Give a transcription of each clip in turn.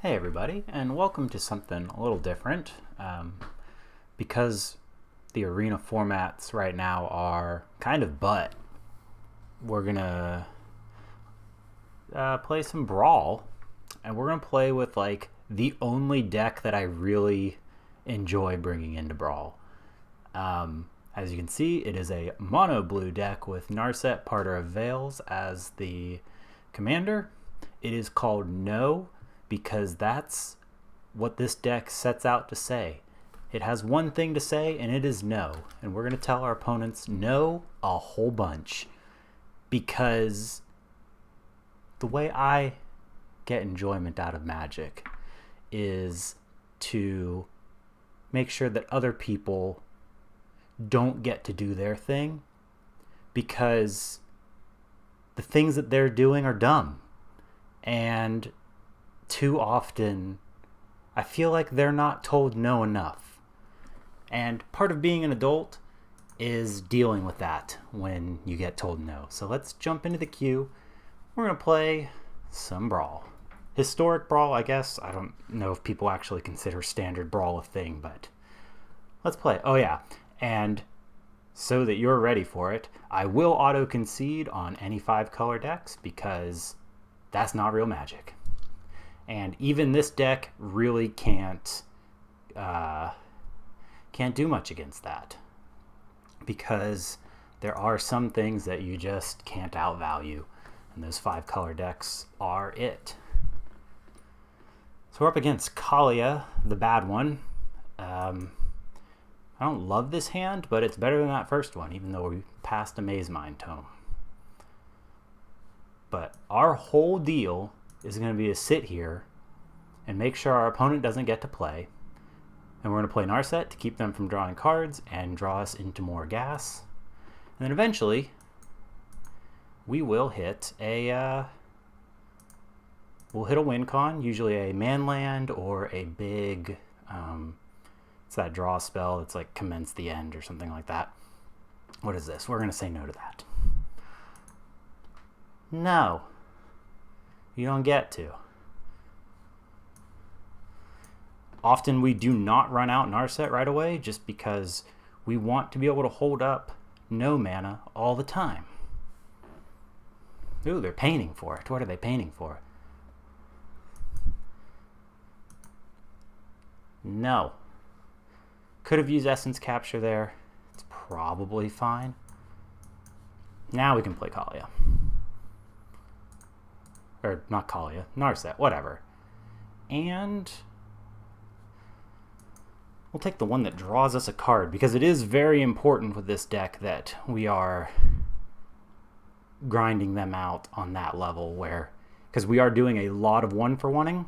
Hey everybody, and welcome to something a little different. Because the arena formats right now are kind of butt, we're gonna play some Brawl, and we're gonna play with like the only deck that I really enjoy bringing into Brawl. As you can see, it is a mono blue deck with Narset, Parter of Veils as the commander. It is called No because that's what this deck sets out to say. It has one thing to say, and it is no. And we're going to tell our opponents no a whole bunch. Because the way I get enjoyment out of Magic is to make sure that other people don't get to do their thing, because the things that they're doing are dumb. And too often, I feel like they're not told no enough. And part of being an adult is dealing with that when you get told no. So let's jump into the queue. We're going to play some Brawl. Historic Brawl, I guess. I don't know if people actually consider standard Brawl a thing, but let's play. Oh yeah, and so that you're ready for it, I will auto-concede on any 5-color decks because that's not real Magic. And even this deck really can't do much against that, because there are some things that you just can't outvalue, and those 5-color decks are it. So we're up against Kalia, the bad one. I don't love this hand, but it's better than that first one, even though we passed a Maze Mind Tome. But our whole deal is going to be to sit here and make sure our opponent doesn't get to play. And we're going to play Narset to keep them from drawing cards and draw us into more gas. And then eventually, we will hit a win con, usually a manland or a big it's that draw spell that's like commence the end or something like that. What is this? We're going to say no to that. No. You don't get to. Often we do not run out Narset right away just because we want to be able to hold up no mana all the time. Ooh, they're painting for it. What are they painting for? No. Could have used Essence Capture there. It's probably fine. Now we can play Kalia. Or not Kalia, Narset, whatever. And we'll take the one that draws us a card, because it is very important with this deck that we are grinding them out on that level, where, because we are doing a lot of 1-for-1ing.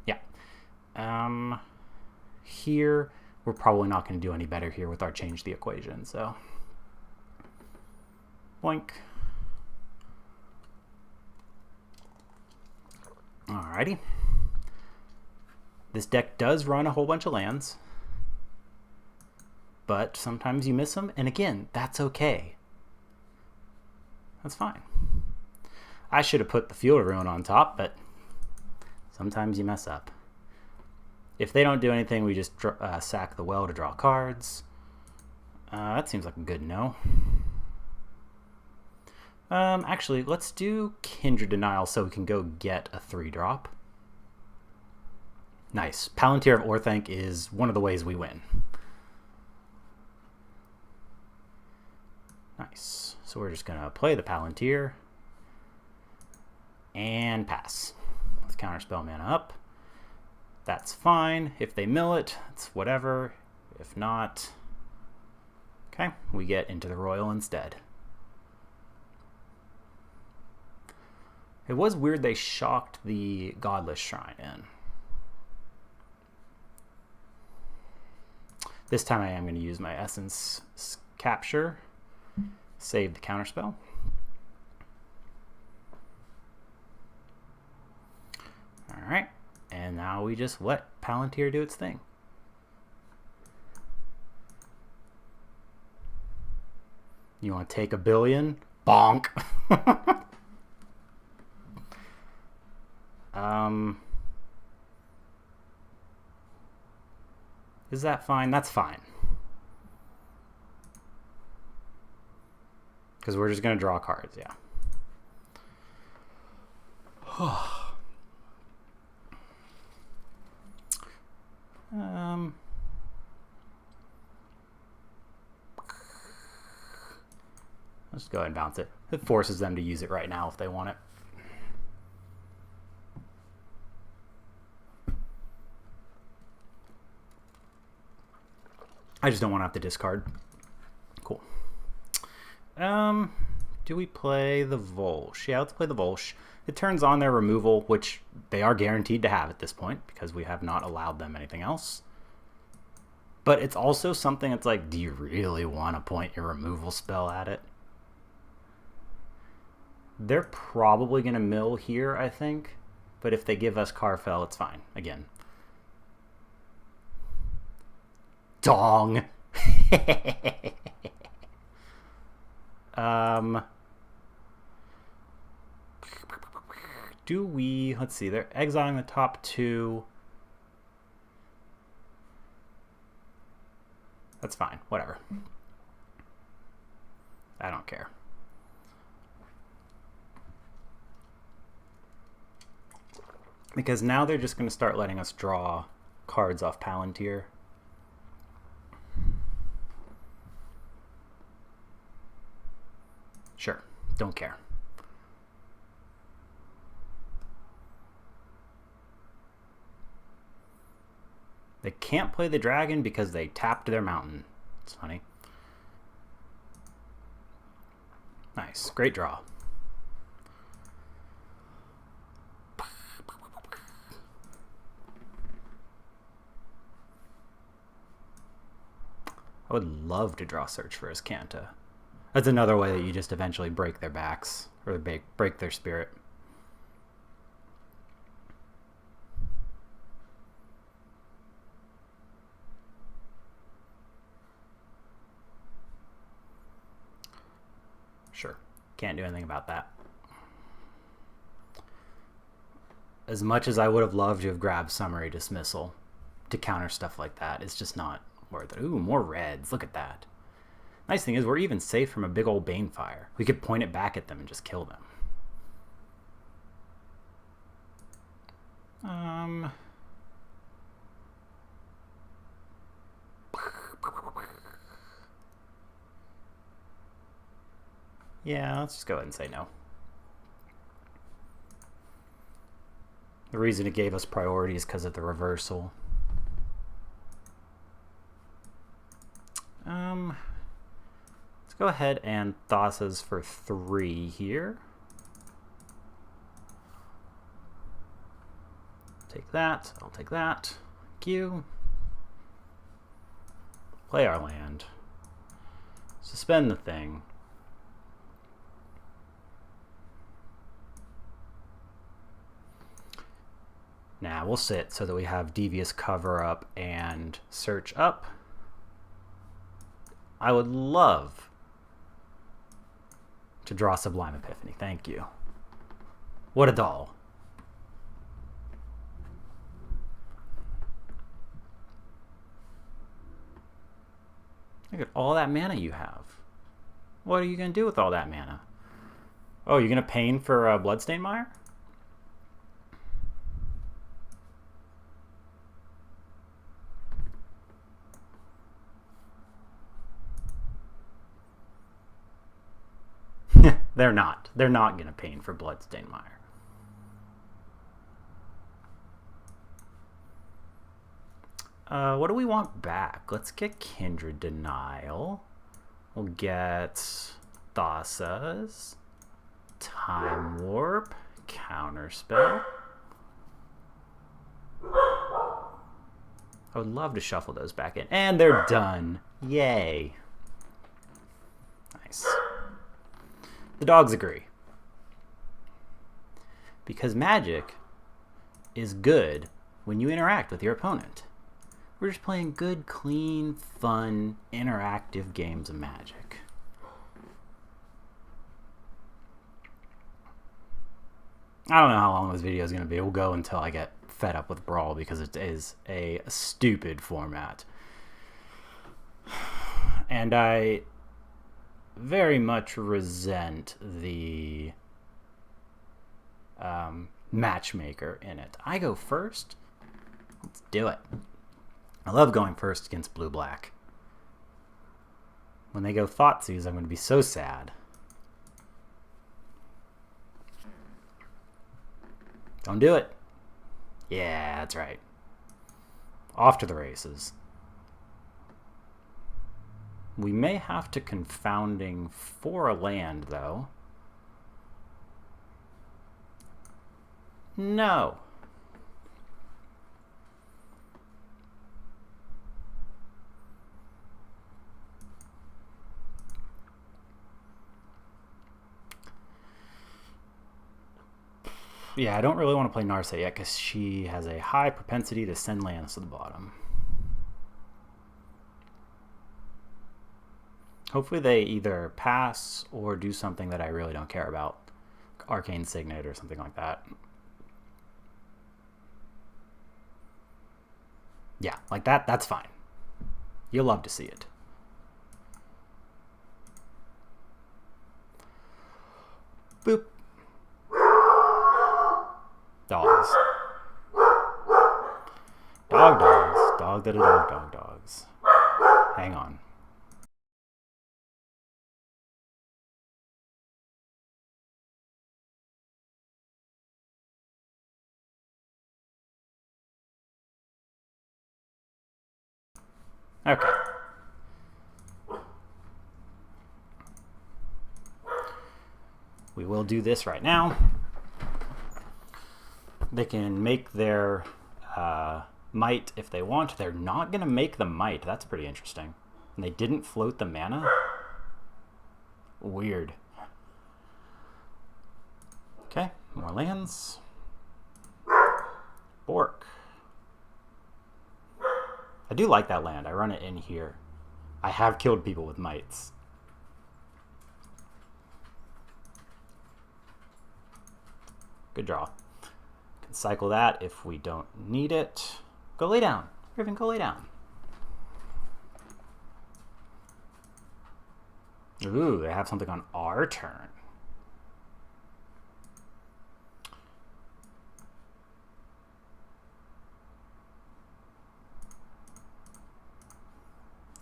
Yeah. Here, we're probably not going to do any better here with our change the equation, so boink. Alrighty. This deck does run a whole bunch of lands, but sometimes you miss them, and again, that's okay. That's fine. I should have put the Field of Ruin on top, but sometimes you mess up. If they don't do anything, we just sack the well to draw cards. That seems like a good no. Actually, let's do Kindred Denial so we can go get a 3-drop. Nice. Palantir of Orthanc is one of the ways we win. Nice. So we're just going to play the Palantir and pass. Let's counterspell mana up. That's fine. If they mill it, it's whatever. If not, okay, we get into the Royal instead. It was weird they shocked the Godless Shrine in. This time I am going to use my Essence Capture. Save the counterspell. Alright. And now we just let Palantir do its thing. You want to take $1 billion? Bonk. Is that fine? That's fine. Because we're just going to draw cards, yeah. Let's go ahead and bounce it. It forces them to use it right now if they want it. I just don't want to have to discard. Cool. Do we play the Volsh? Yeah, let's play the Volsh. It turns on their removal, which they are guaranteed to have at this point because we have not allowed them anything else. But it's also something that's like, do you really want to point your removal spell at it? They're probably going to mill here, I think. But if they give us Carfell, it's fine. Again. Dong! Do we... Let's see. They're exiling the top two. That's fine. Whatever. I don't care. Because now they're just going to start letting us draw cards off Palantir. Sure. Don't care. They can't play the dragon because they tapped their mountain. It's funny. Nice. Great draw. I would love to draw Search for Azcanta. That's another way that you just eventually break their backs, or break their spirit. Sure, can't do anything about that. As much as I would have loved to have grabbed Summary Dismissal to counter stuff like that, it's just not worth it. Ooh, more reds. Look at that. Nice thing is we're even safe from a big old Banefire. We could point it back at them and just kill them. Yeah, let's just go ahead and say no. The reason it gave us priority is because of the reversal. Let's go ahead and Thassa's for 3 here. Take that. I'll take that. Thank you. Play our land. Suspend the thing. Now we'll sit so that we have Devious Cover Up and Search Up. I would love to draw Sublime Epiphany. Thank you. What a doll. Look at all that mana you have. What are you going to do with all that mana? Oh, you're going to Pain for Bloodstained Mire? They're not. They're not going to Pain for Bloodstained Mire. What do we want back? Let's get Kindred Denial. We'll get Thassa's. Time Warp. Counterspell. I would love to shuffle those back in. And they're done. Yay. Nice. The dogs agree. Because Magic is good when you interact with your opponent. We're just playing good, clean, fun, interactive games of Magic. I don't know how long this video is going to be. We'll go until I get fed up with Brawl because it is a stupid format. And I very much resent the matchmaker in it. I go first. Let's do it. I love going first against blue-black. When they go Thoughtseize, I'm going to be so sad. Don't do it. Yeah, that's right. Off to the races. We may have to confounding for a land, though. No. Yeah, I don't really want to play Narset yet because she has a high propensity to send lands to the bottom. Hopefully they either pass or do something that I really don't care about. Arcane Signet or something like that. Yeah, like that, that's fine. You'll love to see it. Boop. Dogs. Dogs. Dogs. Hang on. Okay. We will do this right now. They can make their might if they want. They're not going to make the might. That's pretty interesting. And they didn't float the mana? Weird. Okay, more lands. Bork. I do like that land. I run it in here. I have killed people with mites. Good draw. Can cycle that if we don't need it. Go lay down. Riven, go lay down. Ooh, they have something on our turn.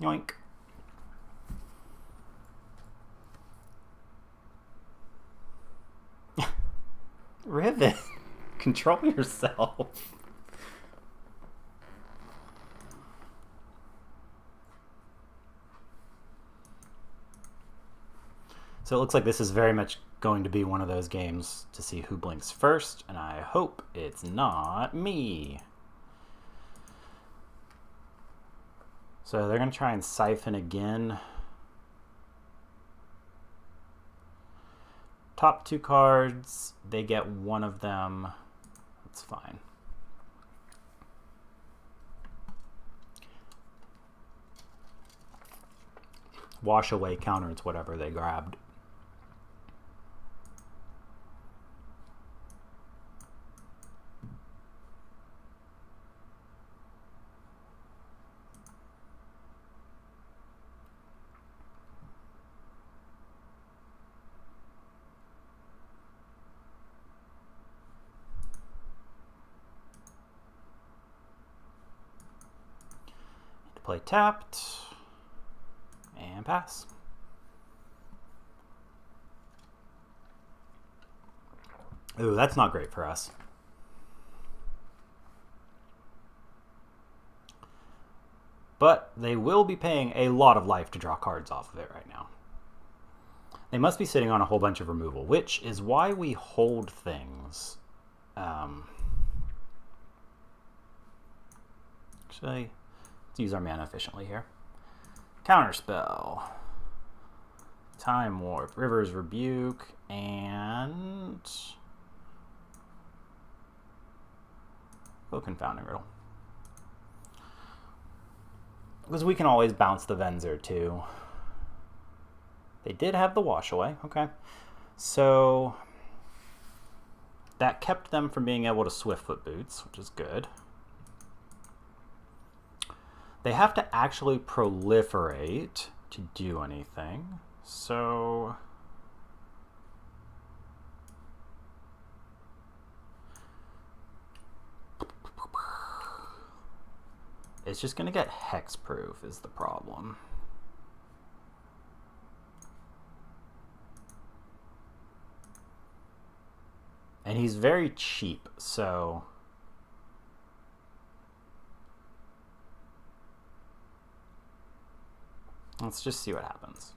Yoink. Riven, control yourself. So it looks like this is very much going to be one of those games to see who blinks first, and I hope it's not me. So they're going to try and siphon again. Top two cards, they get one of them. That's fine. Wash away counters whatever they grabbed. Play tapped and pass. Ooh, that's not great for us. But they will be paying a lot of life to draw cards off of it right now. They must be sitting on a whole bunch of removal, which is why we hold things. Actually, let's use our mana efficiently here. Counterspell. Time Warp. River's Rebuke. And go Confounding Riddle. Because we can always bounce the Venser too. They did have the Wash Away. Okay. So that kept them from being able to Swiftfoot Boots, which is good. They have to actually proliferate to do anything. So it's just going to get hexproof is the problem. And he's very cheap, so let's just see what happens.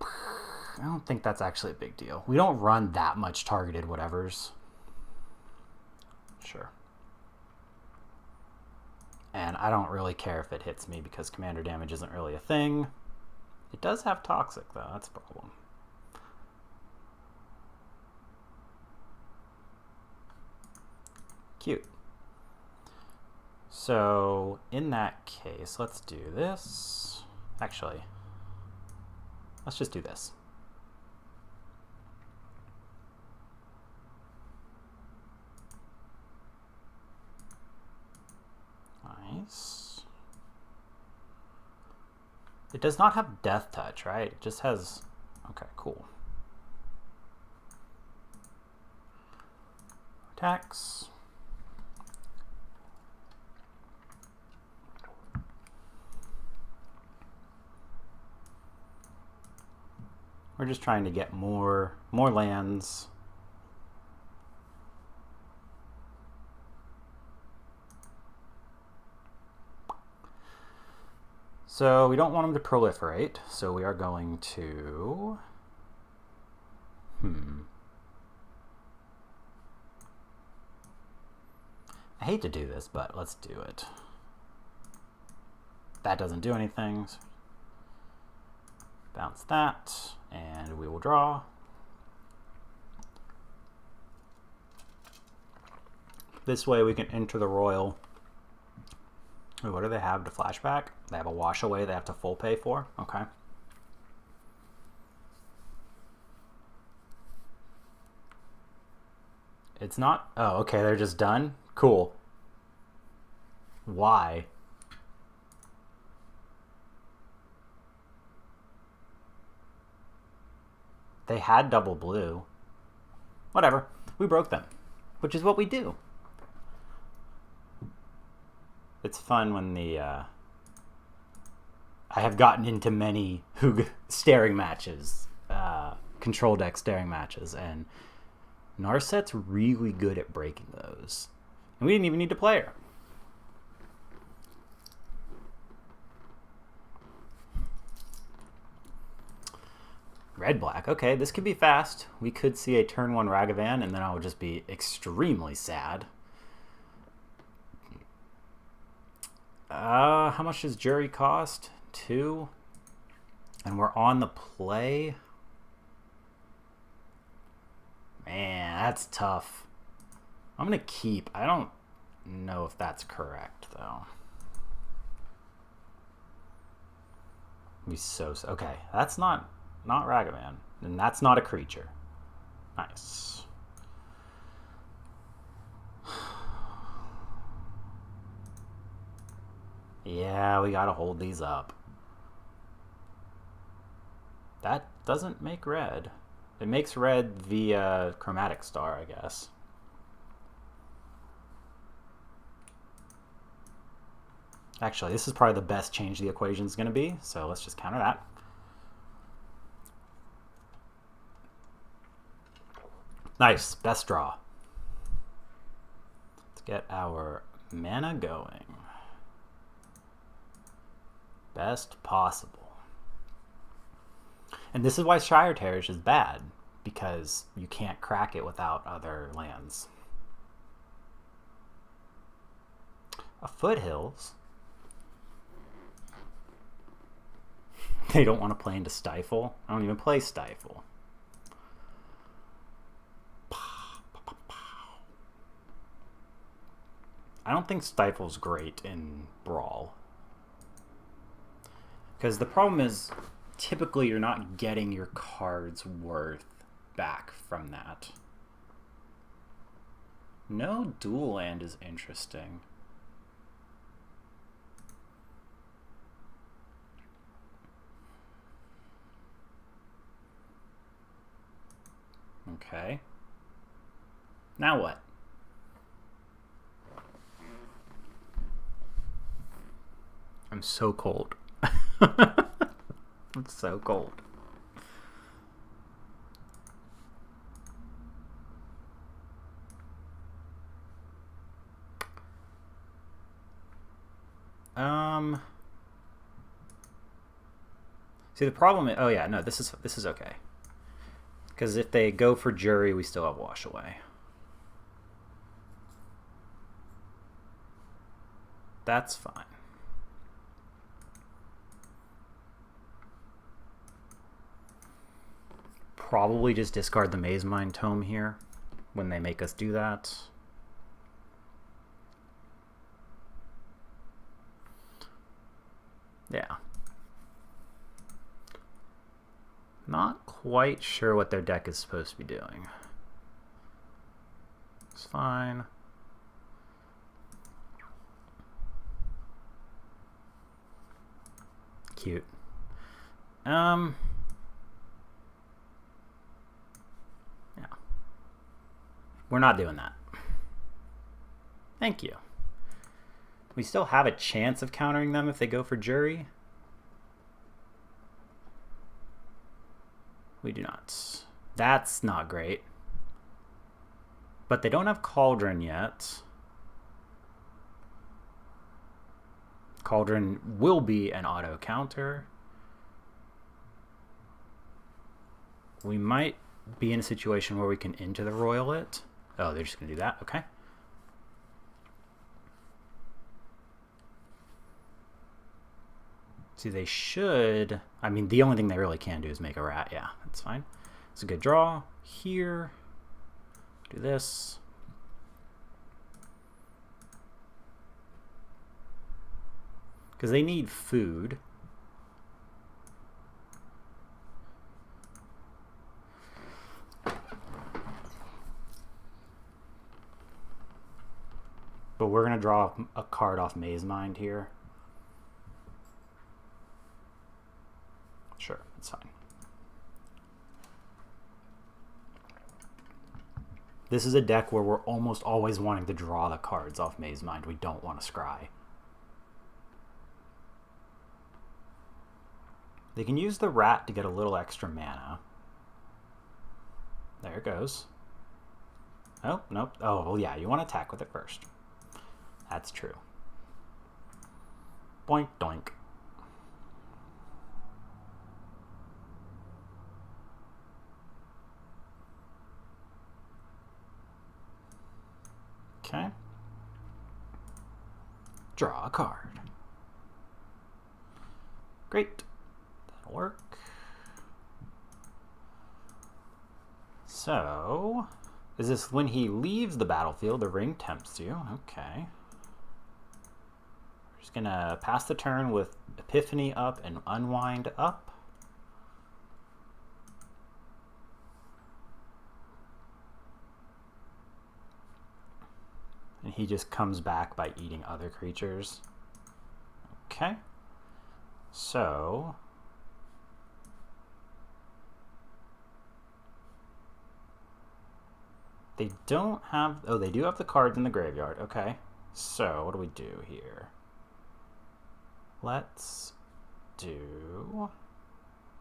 I don't think that's actually a big deal. We don't run that much targeted whatevers. Sure. And I don't really care if it hits me because commander damage isn't really a thing. It does have toxic though, that's a problem. Cute. So in that case, let's do this. Actually, let's just do this. Nice. It does not have death touch, right? It just has, okay, cool. Attacks. We're just trying to get more lands. So we don't want them to proliferate, so we are going to... I hate to do this, but let's do it. That doesn't do anything. Bounce that, and we will draw. This way we can enter the royal. Wait, what do they have to flashback? They have a wash away they have to full pay for? Okay. It's not... Oh, okay, they're just done? Cool. Why? They had double blue. Whatever. We broke them. Which is what we do. It's fun when the... I have gotten into many staring matches. Control deck staring matches. And Narset's really good at breaking those. And we didn't even need to play her. Red-black. Okay, this could be fast. We could see a turn 1 Ragavan, and then I would just be extremely sad. How much does Jury cost? 2. And we're on the play. Man, that's tough. I'm going to keep. I don't know if that's correct, though. Be so... Okay, that's not Ragavan. And that's not a creature. Nice. Yeah, we gotta hold these up. That doesn't make red. It makes red via Chromatic Star, I guess. Actually, this is probably the best change the equation is going to be, so let's just counter that. Nice, best draw. Let's get our mana going. Best possible. And this is why Shire Terrace is bad, because you can't crack it without other lands. A Foothills? They don't want to play into Stifle? I don't even play Stifle. I don't think Stifle's great in Brawl. Because the problem is, typically you're not getting your card's worth back from that. No dual land is interesting. Okay. Now what? I'm so cold. It's so cold. See, the problem is, oh yeah, no, this is okay. Because if they go for jury, we still have wash away. That's fine. Probably just discard the Maze Mind Tome here when they make us do that. Yeah. Not quite sure what their deck is supposed to be doing. It's fine. Cute. Yeah. We're not doing that. Thank you. We still have a chance of countering them if they go for jury. We do not. That's not great. But they don't have Cauldron yet. Cauldron will be an auto counter. We might be in a situation where we can Into the Royal it. Oh, they're just going to do that? Okay. See, they should... I mean, the only thing they really can do is make a rat. Yeah, that's fine. It's a good draw. Here. Do this. Because they need food. But we're going to draw a card off Maze Mind here. Sure, that's fine. This is a deck where we're almost always wanting to draw the cards off Maze Mind. We don't want to scry. They can use the rat to get a little extra mana. There it goes. Oh, nope. Oh, well, yeah, you want to attack with it first. That's true. Boink, doink. Okay. Draw a card. Great. That'll work. So, is this when he leaves the battlefield, the ring tempts you? Okay. We're just gonna pass the turn with Epiphany up and Unwind up. And he just comes back by eating other creatures. Okay. So... they don't have... oh, they do have the cards in the graveyard. Okay. So, what do we do here? Let's do...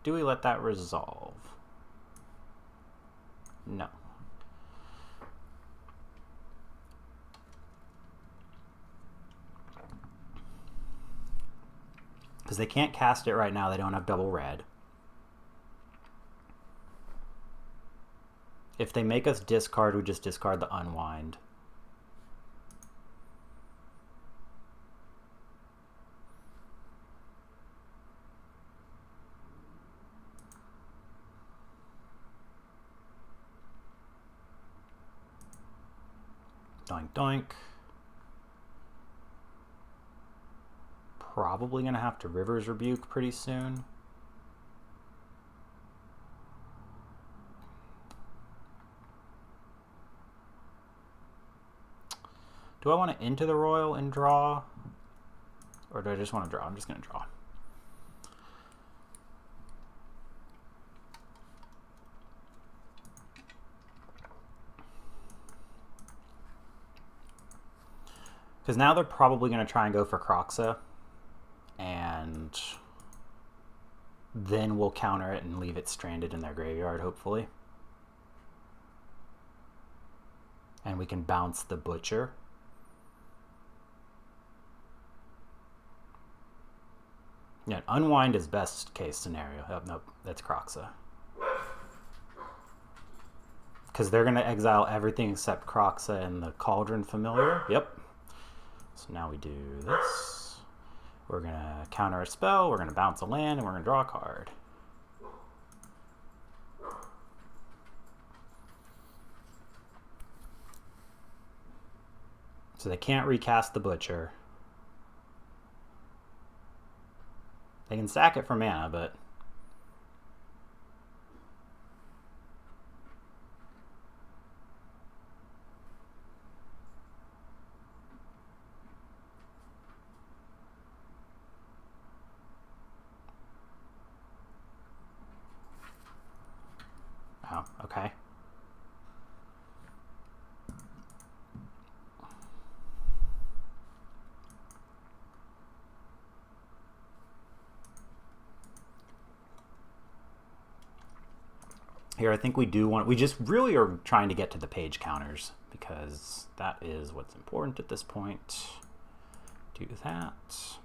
do we let that resolve? No. Because they can't cast it right now. They don't have double red. If they make us discard, we just discard the Unwind. Doink, doink. Probably going to have to River's Rebuke pretty soon. Do I want to Into the Royal and draw? Or do I just want to draw? I'm just going to draw. Because now they're probably going to try and go for Croxa. And then we'll counter it and leave it stranded in their graveyard, hopefully. And we can bounce the Butcher. Yeah, unwind is best case scenario. Oh, nope, that's Croxa. Because they're going to exile everything except Croxa and the Cauldron Familiar. Yep. So now we do this. We're going to counter a spell, we're going to bounce a land, and we're going to draw a card. So they can't recast the Butcher. They can sack it for mana, but... Oh, okay. Here, I think we do want... We just really are trying to get to the page counters, because that is what's important at this point. Do that.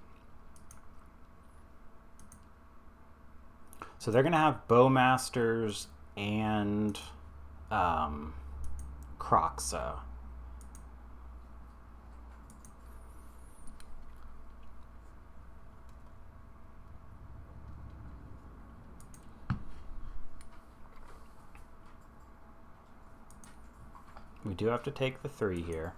So they're going to have Bowmasters and Croxa. We do have to take the 3 here.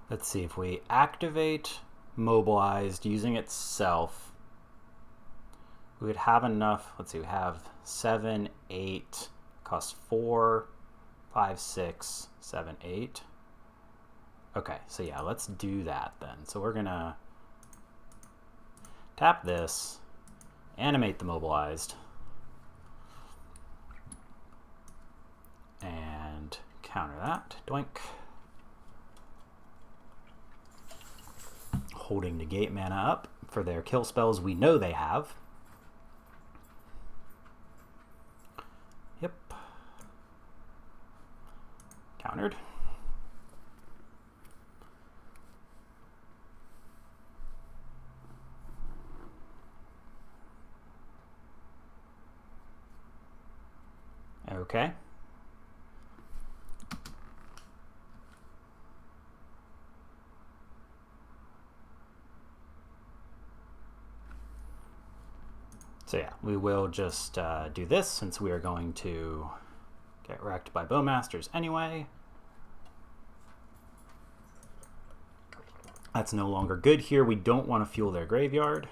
Let's see, if we activate Mobilized using itself, we would have enough. Let's see, we have 7, 8, costs 4, 5, 6, 7, 8. Okay, so yeah, let's do that then. So we're gonna tap this, animate the Mobilized, and counter that. Doink. Holding negate mana up for their kill spells we know they have. Yep. Countered. Okay. So yeah, we will just do this since we are going to get wrecked by Bowmasters anyway. That's no longer good here. We don't want to fuel their graveyard.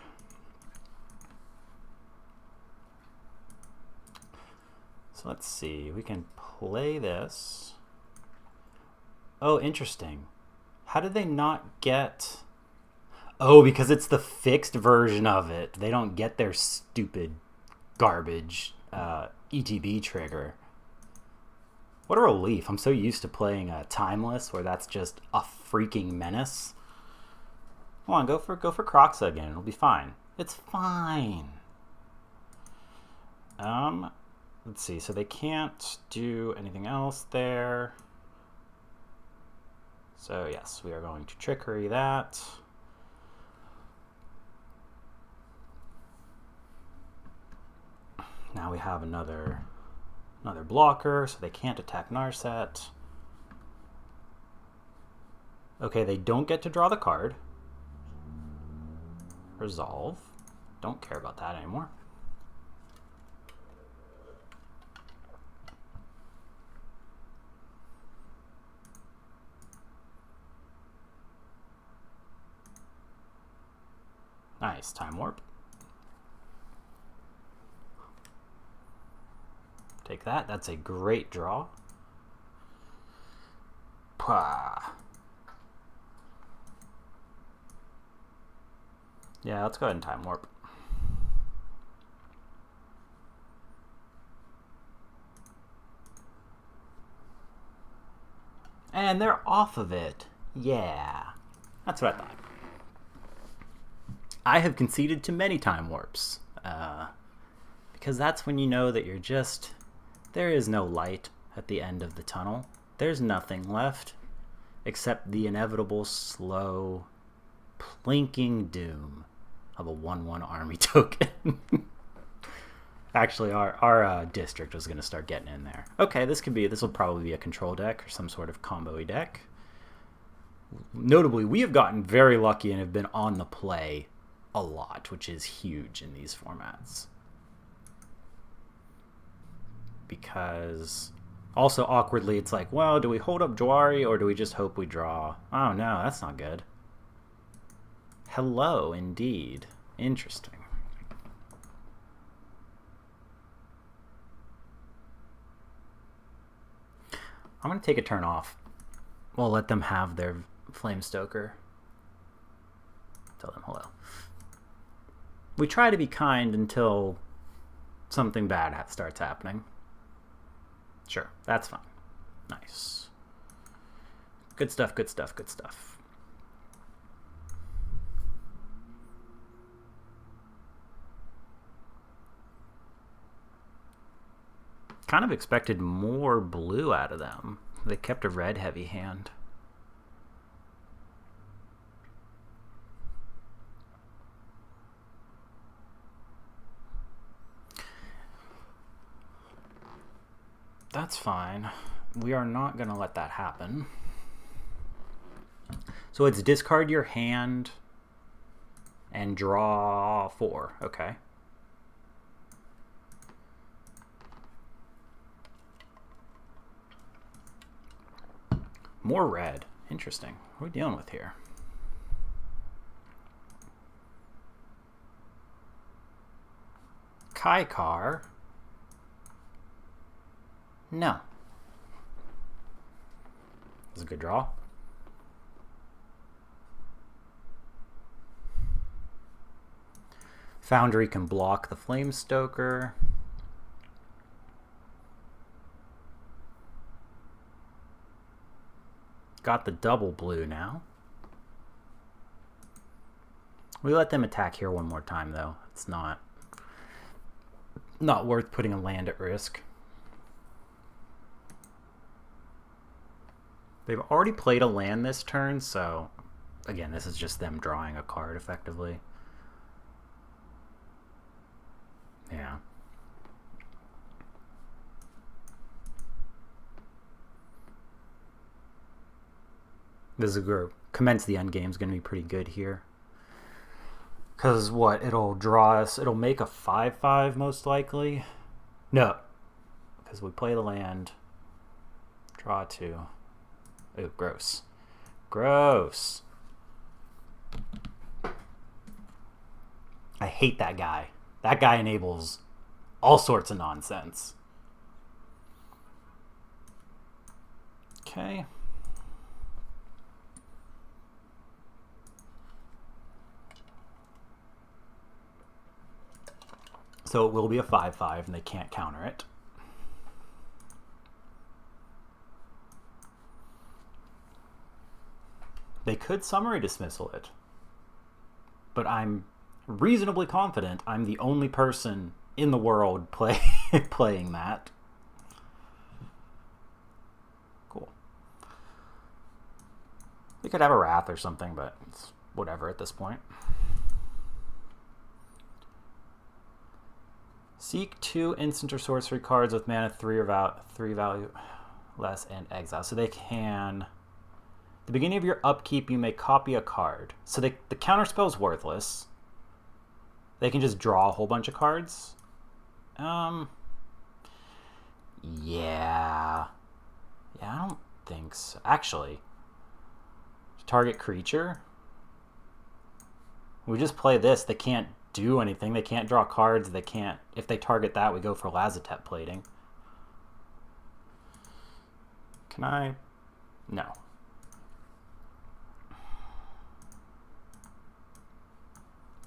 So let's see, we can play this. Oh, interesting. How did they not get... Oh, because it's the fixed version of it. They don't get their stupid garbage ETB trigger. What a relief. I'm so used to playing Timeless, where that's just a freaking menace. Come on, go for Croxa again. It'll be fine. It's fine. Let's see. So they can't do anything else there. So yes, we are going to Trickery that. Now we have another blocker, so they can't attack Narset. Okay, they don't get to draw the card. Resolve. Don't care about that anymore. Nice, Time Warp. Take that. That's a great draw. Pah. Yeah, let's go ahead and Time Warp. And they're off of it. Yeah. That's what I thought. I have conceded to many time warps. Because that's when you know that you're just... There is no light at the end of the tunnel. There's nothing left except the inevitable slow plinking doom of a 1/1 army token. Actually, our district was going to start getting in there. Okay, this will probably be a control deck or some sort of combo-y deck. Notably, we have gotten very lucky and have been on the play a lot, which is huge in these formats. Because also awkwardly, it's like, well, do we hold up Jwari or do we just hope we draw? Oh no, that's not good. Hello, indeed. Interesting. I'm going to take a turn off. We'll let them have their Flame Stoker. Tell them hello. We try to be kind until something bad starts happening. Sure, that's fine. Nice. Good stuff, good stuff, good stuff. Kind of expected more blue out of them. They kept a red heavy hand. That's fine. We are not going to let that happen. So it's discard your hand and draw 4. Okay. More red. Interesting. What are we dealing with here? Kaikar. No. That's a good draw. Foundry can block the Flame Stoker. Got the double blue now. We let them attack here one more time, though. It's not worth putting a land at risk. They've already played a land this turn, so again, this is just them drawing a card effectively. Yeah. This is where commence the end game is going to be pretty good here. Because what? It'll draw us, it'll make a 5/5 most likely. No. Because we play the land. Draw 2. Ooh, gross. Gross. I hate that guy. That guy enables all sorts of nonsense. Okay. So it will be a 5/5 and they can't counter it. They could summary dismissal it. But I'm reasonably confident I'm the only person in the world playing that. Cool. We could have a Wrath or something, but it's whatever at this point. Seek 2 instant or sorcery cards with mana 3 or 3 value less and exile. So they can... At the beginning of your upkeep, you may copy a card. So the counterspell is worthless. They can just draw a whole bunch of cards. Yeah. Yeah, I don't think so. Actually, target creature. We just play this. They can't do anything. They can't draw cards. They can't... If they target that, we go for Lazotep plating. Can I? No.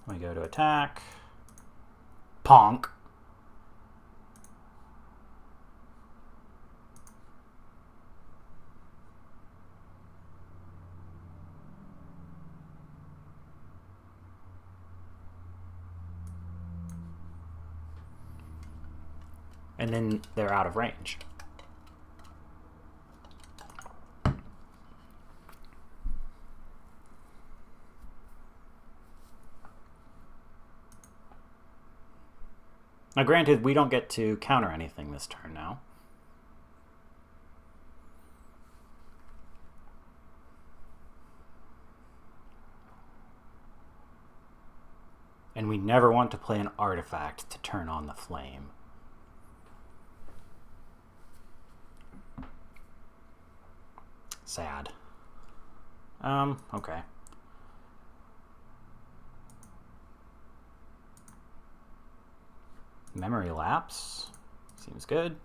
We go to attack. Ponk. and then they're out of range. Now granted, we don't get to counter anything this turn now. And we never want to play an artifact to turn on the flame. Sad. Okay. Memory lapse. Seems good.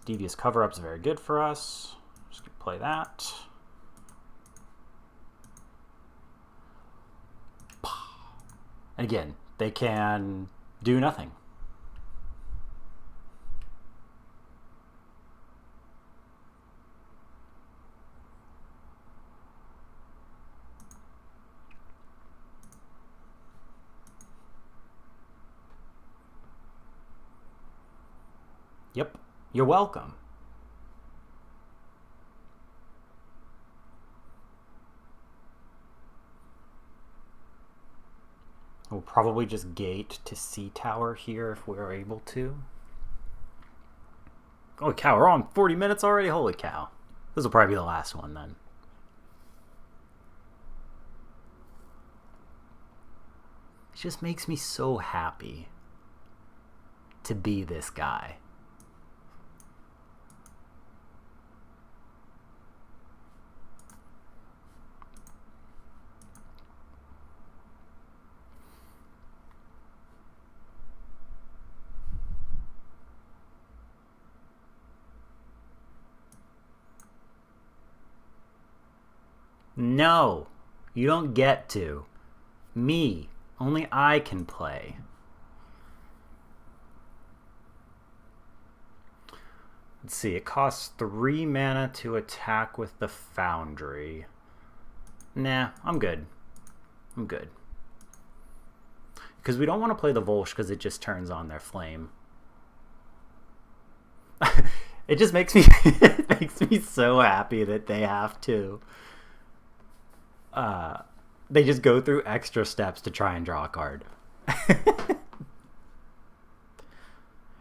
Devious cover-up's very good for us. Just gonna play that. And again, they can do nothing. Yep, you're welcome. We'll probably just gate to Sea Tower here if we're able to. Holy cow, we're on 40 minutes already? Holy cow. This will probably be the last one then. It just makes me so happy to be this guy. No, you don't get to. Me, only I can play. Let's see, it costs 3 mana to attack with the Foundry. Nah, I'm good. I'm good. Because we don't want to play the Volsh because it just turns on their flame. It just makes me it makes me so happy that they have to. They just go through extra steps to try and draw a card.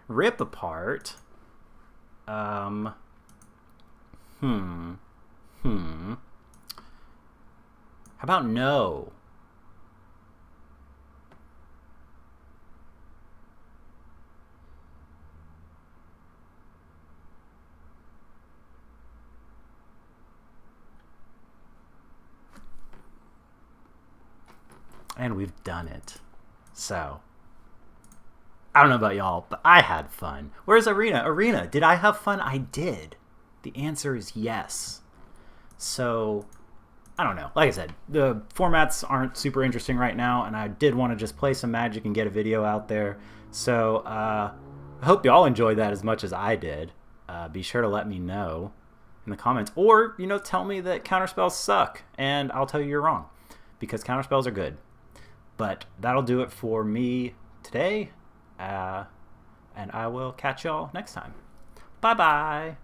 Rip apart. How about no? And we've done it. So, I don't know about y'all, but I had fun. Where's Arena? Arena, did I have fun? I did. The answer is yes. So, I don't know. Like I said, the formats aren't super interesting right now, and I did want to just play some Magic and get a video out there. So, I hope y'all enjoyed that as much as I did. Be sure to let me know in the comments. Or, you know, tell me that counterspells suck, and I'll tell you you're wrong. Because counterspells are good. But that'll do it for me today. And I will catch y'all next time. Bye-bye.